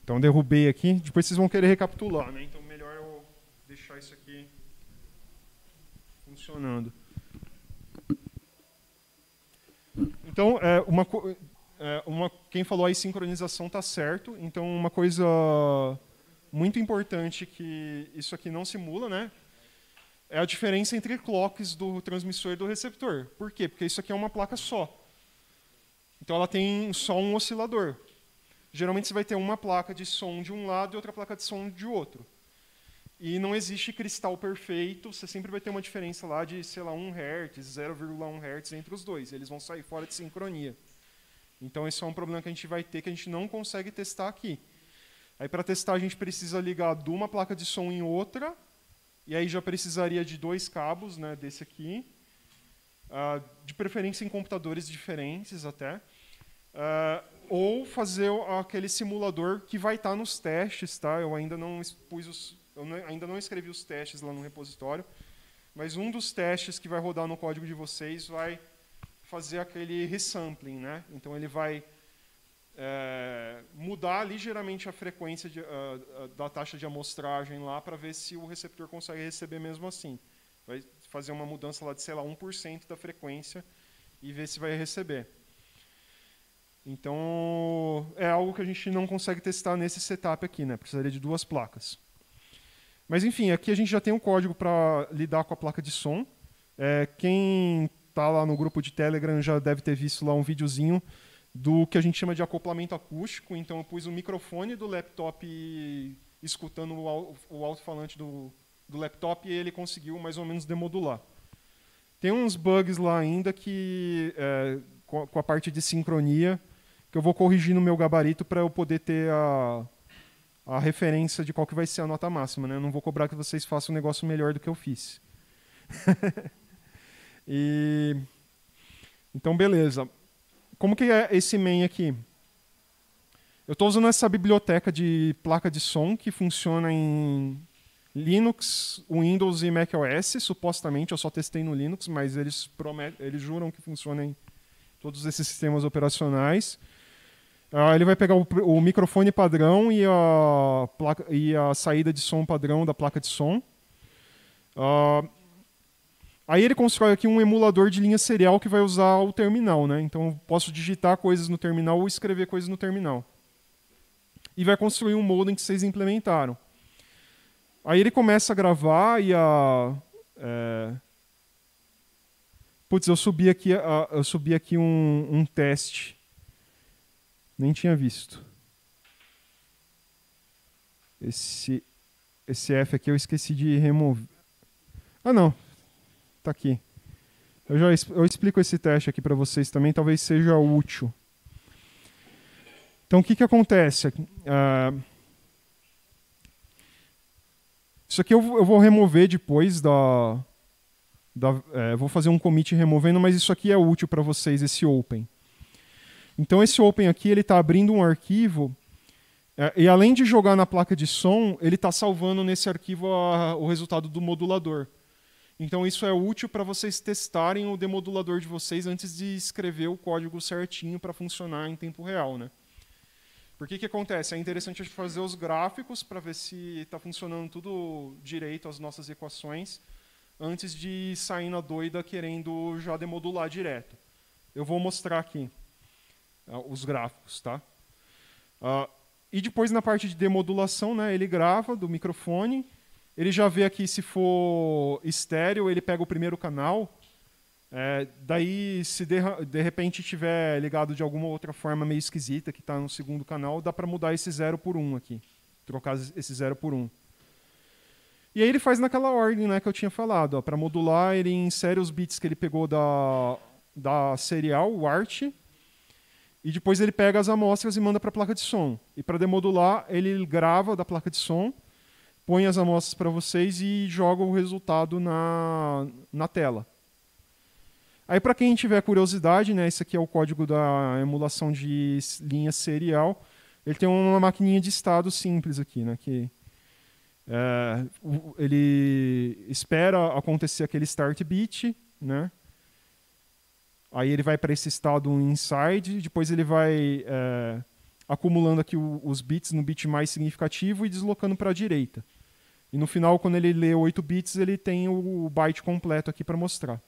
Então derrubei aqui, depois vocês vão querer recapitular, né? Então melhor eu deixar isso aqui funcionando. Então, quem falou aí sincronização está certo. Então uma coisa muito importante que isso aqui não simula, né? É a diferença entre clocks do transmissor e do receptor. Por quê? Porque isso aqui é uma placa só. Então ela tem só um oscilador. Geralmente você vai ter uma placa de som de um lado e outra placa de som de outro. E não existe cristal perfeito, você sempre vai ter uma diferença lá de, sei lá, 1 Hz, 0,1 Hz entre os dois. Eles vão sair fora de sincronia. Então esse é um problema que a gente vai ter, que a gente não consegue testar aqui. Aí para testar a gente precisa ligar de uma placa de som em outra, e aí já precisaria de 2 cabos, né, desse aqui, de preferência em computadores diferentes até. Ou fazer aquele simulador que vai estar nos testes, tá? Eu ainda não ainda não escrevi os testes lá no repositório, mas um dos testes que vai rodar no código de vocês vai fazer aquele resampling, né? Então ele vai mudar ligeiramente a frequência da taxa de amostragem lá para ver se o receptor consegue receber mesmo assim. Vai fazer uma mudança lá de, sei lá, 1% da frequência e ver se vai receber. Então, é algo que a gente não consegue testar nesse setup aqui, né? Precisaria de 2 placas. Mas, enfim, aqui a gente já tem um código para lidar com a placa de som. Quem está lá no grupo de Telegram já deve ter visto lá um videozinho do que a gente chama de acoplamento acústico. Então, eu pus o microfone do laptop escutando o alto-falante do laptop e ele conseguiu mais ou menos demodular. Tem uns bugs lá ainda que, com a parte de sincronia, que eu vou corrigir no meu gabarito para eu poder ter a referência de qual que vai ser a nota máxima, né? Eu não vou cobrar que vocês façam um negócio melhor do que eu fiz. Então, beleza. Como que é esse main aqui? Eu estou usando essa biblioteca de placa de som que funciona em Linux, Windows e macOS, supostamente. Eu só testei no Linux, mas eles juram que funciona em todos esses sistemas operacionais. Ele vai pegar o microfone padrão e a saída de som padrão da placa de som. Aí ele constrói aqui um emulador de linha serial que vai usar o terminal, né? Então eu posso digitar coisas no terminal ou escrever coisas no terminal. E vai construir um modem que vocês implementaram. Aí ele começa a gravar e Putz, eu subi aqui um teste. Nem tinha visto. Esse F aqui eu esqueci de remover. Ah, não. Tá aqui. Eu explico esse teste aqui para vocês também, talvez seja útil. Então, o que acontece? Isso aqui eu vou remover depois vou fazer um commit removendo, mas isso aqui é útil para vocês, esse open. Então, esse open aqui, ele está abrindo um arquivo e além de jogar na placa de som, ele está salvando nesse arquivo o resultado do modulador. Então, isso é útil para vocês testarem o demodulador de vocês antes de escrever o código certinho para funcionar em tempo real, né? Porque o que acontece? É interessante a gente fazer os gráficos para ver se está funcionando tudo direito, as nossas equações, antes de sair na doida querendo já demodular direto. Eu vou mostrar aqui os gráficos, tá? E depois na parte de demodulação, né, ele grava do microfone, ele já vê aqui se for estéreo, ele pega o primeiro canal, daí se de repente estiver ligado de alguma outra forma meio esquisita, que está no segundo canal, dá para mudar esse 0 por 1 aqui, trocar esse 0 por 1. E aí ele faz naquela ordem, né, que eu tinha falado. Para modular, ele insere os bits que ele pegou da serial, o ART, e depois ele pega as amostras e manda para a placa de som. E para demodular, ele grava da placa de som, põe as amostras para vocês e joga o resultado na tela. Aí, para quem tiver curiosidade, né, esse aqui é o código da emulação de linha serial. Ele tem uma maquininha de estado simples aqui, né, que ele espera acontecer aquele start bit, né? Aí ele vai para esse estado inside, depois ele vai acumulando aqui os bits no bit mais significativo e deslocando para a direita. E no final, quando ele lê 8 bits, ele tem o byte completo aqui para mostrar.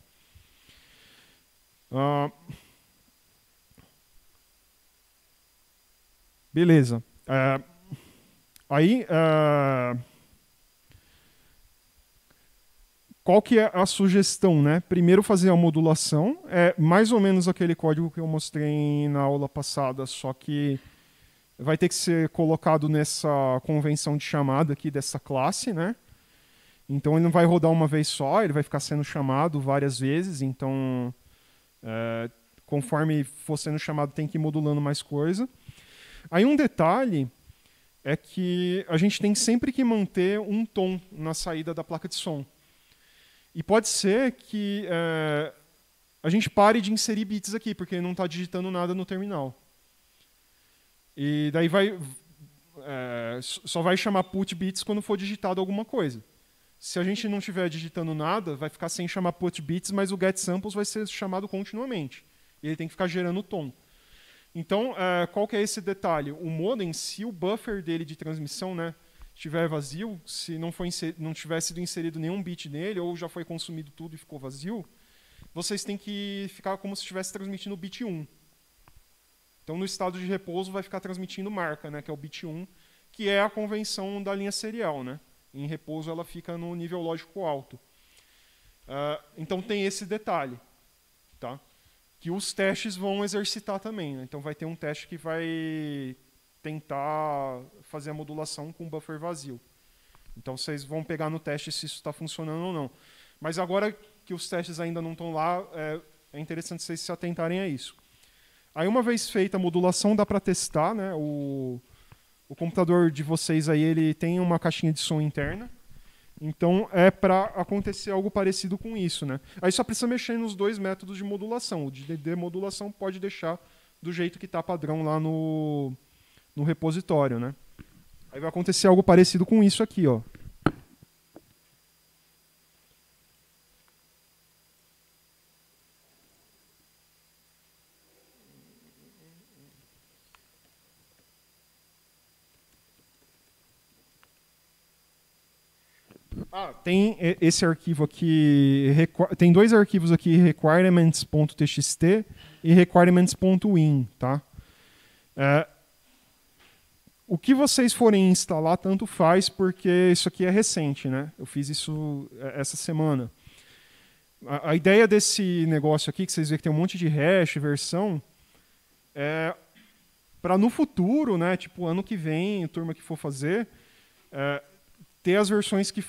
Beleza. Aí, qual que é a sugestão, né? Primeiro fazer a modulação. É mais ou menos aquele código que eu mostrei na aula passada, só que vai ter que ser colocado nessa convenção de chamada aqui dessa classe, né? Então ele não vai rodar uma vez só, ele vai ficar sendo chamado várias vezes. Então, conforme for sendo chamado, tem que ir modulando mais coisa. Aí um detalhe é que a gente tem sempre que manter um tom na saída da placa de som. E pode ser que a gente pare de inserir bits aqui, porque não está digitando nada no terminal. E daí só vai chamar put bits quando for digitado alguma coisa. Se a gente não estiver digitando nada, vai ficar sem chamar put bits, mas o get samples vai ser chamado continuamente. E ele tem que ficar gerando tom. Então, qual que é esse detalhe? O modem, se o buffer dele de transmissão, né, estiver vazio, se não tiver sido inserido nenhum bit nele, ou já foi consumido tudo e ficou vazio, vocês têm que ficar como se estivesse transmitindo o bit 1. Então, no estado de repouso, vai ficar transmitindo marca, né, que é o bit 1, que é a convenção da linha serial. Né? Em repouso, ela fica no nível lógico alto. Então, tem esse detalhe, tá? Que os testes vão exercitar também. Né? Então, vai ter um teste que vai tentar fazer a modulação com buffer vazio. Então, vocês vão pegar no teste se isso está funcionando ou não. Mas agora que os testes ainda não estão lá, é interessante vocês se atentarem a isso. Aí, uma vez feita a modulação, dá para testar. Né? O computador de vocês aí, ele tem uma caixinha de som interna. Então, é para acontecer algo parecido com isso. Né? Aí só precisa mexer nos dois métodos de modulação. O de demodulação pode deixar do jeito que está padrão lá no repositório. Né? Aí vai acontecer algo parecido com isso aqui. Ó. Tem esse arquivo aqui, tem dois arquivos aqui, requirements.txt e requirements.win, tá? O que vocês forem instalar, tanto faz, porque isso aqui é recente, né? Eu fiz isso essa semana. A ideia desse negócio aqui, que vocês veem que tem um monte de hash, versão, é para no futuro, né? Tipo, ano que vem, a turma que for fazer, ter as versões que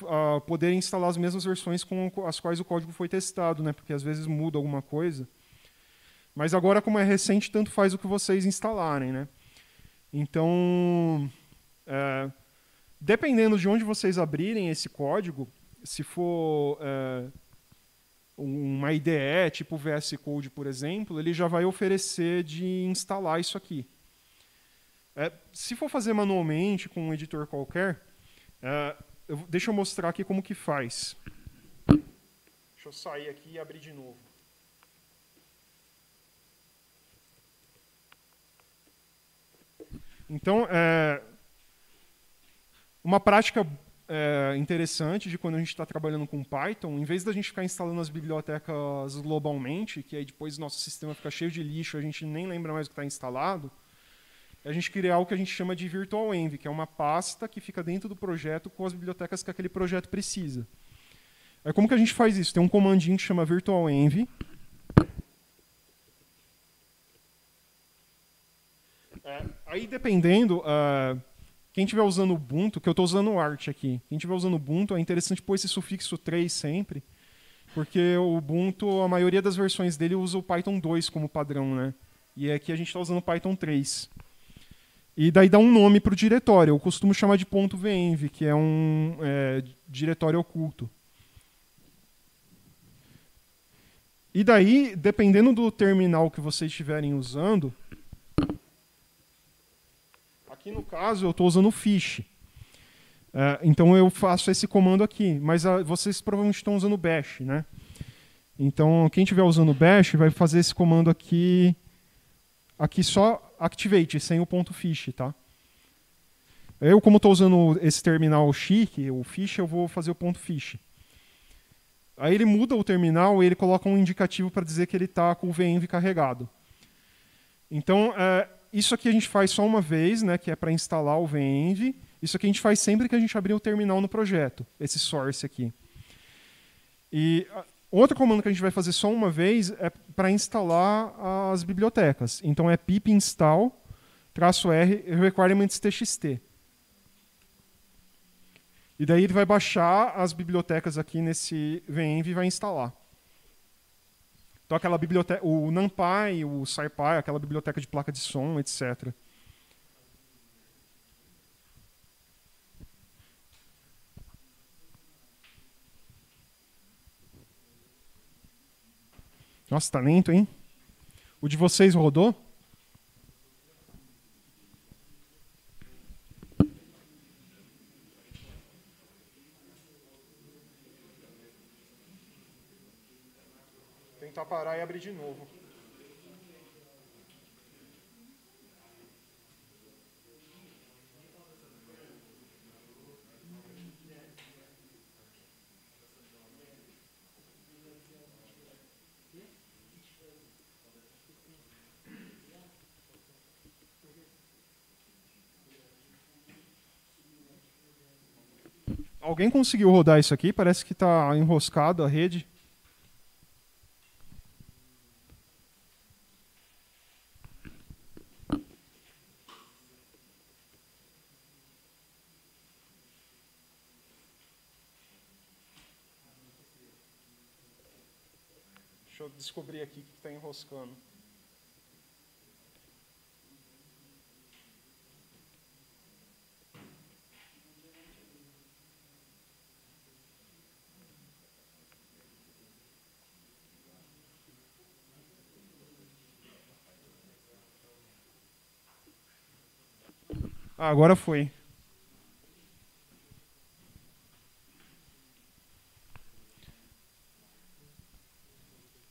poderem instalar as mesmas versões com as quais o código foi testado, né? Porque às vezes muda alguma coisa. Mas agora, como é recente, tanto faz o que vocês instalarem, né? Então, dependendo de onde vocês abrirem esse código, se for uma IDE, tipo VS Code, por exemplo, ele já vai oferecer de instalar isso aqui. Se for fazer manualmente com um editor qualquer, deixa eu mostrar aqui como que faz. Deixa eu sair aqui e abrir de novo. Então, uma prática interessante de quando a gente está trabalhando com Python, em vez da gente ficar instalando as bibliotecas globalmente, que aí depois nosso sistema fica cheio de lixo, a gente nem lembra mais o que está instalado, é a gente criar o que a gente chama de virtual env, que é uma pasta que fica dentro do projeto com as bibliotecas que aquele projeto precisa. Como que a gente faz isso? Tem um comandinho que chama virtual env. Aí, dependendo, quem estiver usando Ubuntu, que eu estou usando o Arch aqui, quem estiver usando Ubuntu, é interessante pôr esse sufixo 3 sempre, porque o Ubuntu, a maioria das versões dele usa o Python 2 como padrão, né? E aqui a gente está usando o Python 3. E daí dá um nome para o diretório. Eu costumo chamar de .venv, que é um diretório oculto. E daí, dependendo do terminal que vocês estiverem usando, aqui no caso eu estou usando o fish. Então eu faço esse comando aqui, mas vocês provavelmente estão usando o bash, né? Então quem estiver usando o bash vai fazer esse comando aqui aqui só Activate, sem o ponto .fish, tá? Eu, como estou usando esse terminal chique, o fish, eu vou fazer o ponto .fish. Aí ele muda o terminal e ele coloca um indicativo para dizer que ele está com o venv carregado. Então, isso aqui a gente faz só uma vez, né, que é para instalar o venv. Isso aqui a gente faz sempre que a gente abrir o terminal no projeto, esse source aqui. E outro comando que a gente vai fazer só uma vez é para instalar as bibliotecas. Então é pip install -r requirements.txt. E daí ele vai baixar as bibliotecas aqui nesse venv e vai instalar. Então aquela biblioteca, o NumPy, o SciPy, aquela biblioteca de placa de som, etc. Nossa, tá lento, hein? O de vocês rodou? Tentar parar e abrir de novo. Alguém conseguiu rodar isso aqui? Parece que está enroscado a rede. Deixa eu descobrir aqui o que está enroscando. Ah, agora foi.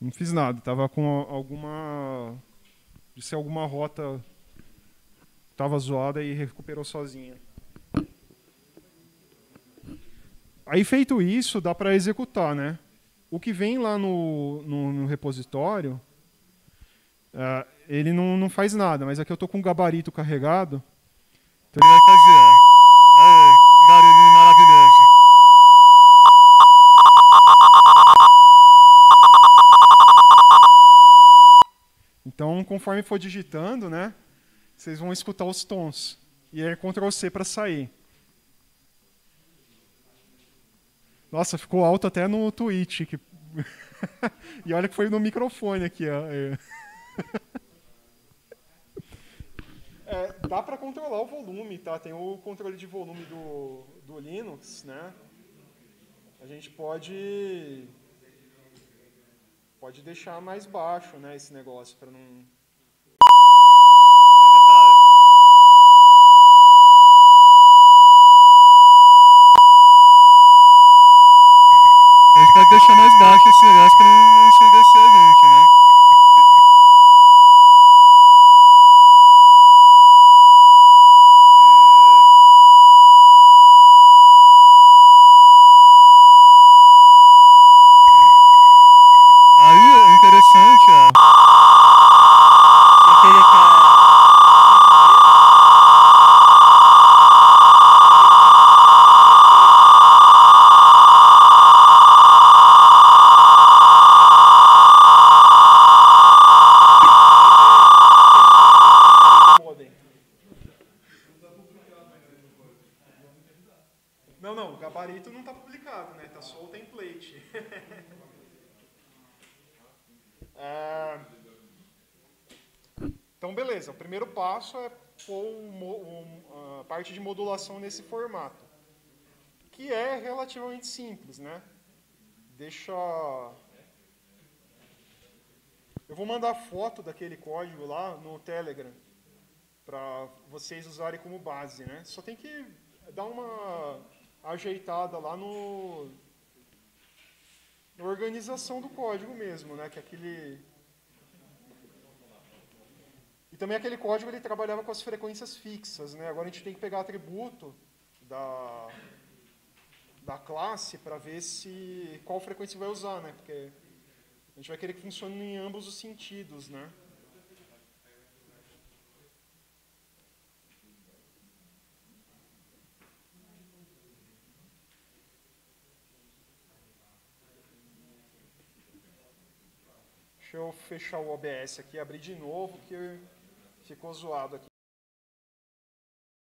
Não fiz nada, tava com alguma... de ser alguma rota tava zoada e recuperou sozinha. Aí feito isso, dá para executar, né? O que vem lá no repositório, ele não faz nada, mas aqui eu tô com o gabarito carregado, então ele vai fazer. Aê, barulhinho maravilhoso. Então, conforme for digitando, né, vocês vão escutar os tons. E é Ctrl+C para sair. Nossa, ficou alto até no Twitch. E olha que foi no microfone aqui. Ó. Dá para controlar o volume, tá? Tem o controle de volume do Linux, né? A gente pode deixar mais baixo, né, esse negócio para não... Ainda tá. A gente pode deixar mais baixo esse negócio pra não ensurdecer a gente, né? Aí, o interessante, ó. Que aquele modem. Não, o gabarito não está publicado, né? Tá só o template. Então, beleza. O primeiro passo é pôr a parte de modulação nesse formato, que é relativamente simples, né? Deixa... Eu vou mandar foto daquele código lá no Telegram para vocês usarem como base, né? Só tem que dar uma ajeitada lá na organização do código mesmo, né? Que é aquele... também aquele código ele trabalhava com as frequências fixas, né? Agora a gente tem que pegar atributo da classe para ver qual frequência vai usar, né? Porque a gente vai querer que funcione em ambos os sentidos, né? Deixa eu fechar o OBS aqui, abrir de novo, que ficou zoado aqui.